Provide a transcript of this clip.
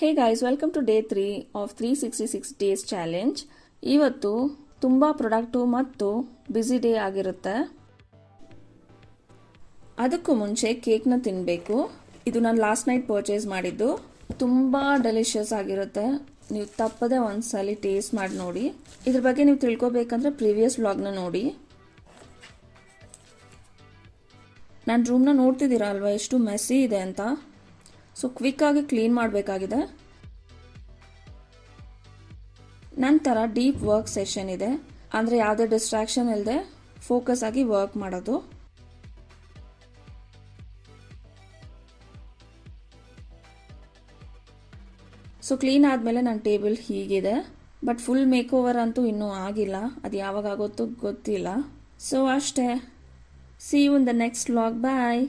Hey guys, welcome to day 3 of 366 days challenge. ಇವತ್ತು ತುಂಬ productive ಮತ್ತು ಬ್ಯುಸಿ ಡೇ ಆಗಿರುತ್ತೆ. ಅದಕ್ಕೂ ಮುಂಚೆ ಕೇಕ್ನ ತಿನ್ನಬೇಕು. ಇದು ನಾನು ಲಾಸ್ಟ್ ನೈಟ್ ಪರ್ಚೇಸ್ ಮಾಡಿದ್ದು. ತುಂಬ ಡೆಲಿಷಿಯಸ್ ಆಗಿರುತ್ತೆ. ನೀವು ತಪ್ಪದೆ ಒಂದ್ಸಲಿ ಟೇಸ್ಟ್ ಮಾಡಿ ನೋಡಿ. ಇದ್ರ ಬಗ್ಗೆ ನೀವು ತಿಳ್ಕೊಬೇಕಂದ್ರೆ ಪ್ರೀವಿಯಸ್ ವ್ಲಾಗ್ನ ನೋಡಿ. ನಾನು ರೂಮ್ನ ನೋಡ್ತಿದ್ದೀರಾ ಅಲ್ವಾ, ಎಷ್ಟು ಮೆಸ್ಸಿ ಇದೆ ಅಂತ. ಸೊ ಕ್ವಿಕ್ಕಾಗಿ ಕ್ಲೀನ್ ಮಾಡಬೇಕಾಗಿದೆ. ನಂತರ ಡೀಪ್ ವರ್ಕ್ ಸೆಷನ್ ಇದೆ, ಅಂದರೆ ಯಾವುದೇ ಡಿಸ್ಟ್ರಾಕ್ಷನ್ ಇಲ್ಲದೆ ಫೋಕಸ್ ಆಗಿ ವರ್ಕ್ ಮಾಡೋದು. ಸೊ ಕ್ಲೀನ್ ಆದಮೇಲೆ ನನ್ನ ಟೇಬಲ್ ಹೀಗಿದೆ. ಬಟ್ ಫುಲ್ ಮೇಕ್ ಓವರ್ ಅಂತೂ ಇನ್ನೂ ಆಗಿಲ್ಲ, ಅದು ಯಾವಾಗ ಆಗುತ್ತೋ ಗೊತ್ತಿಲ್ಲ. ಸೊ ಅಷ್ಟೇ. See you in the next vlog. Bye.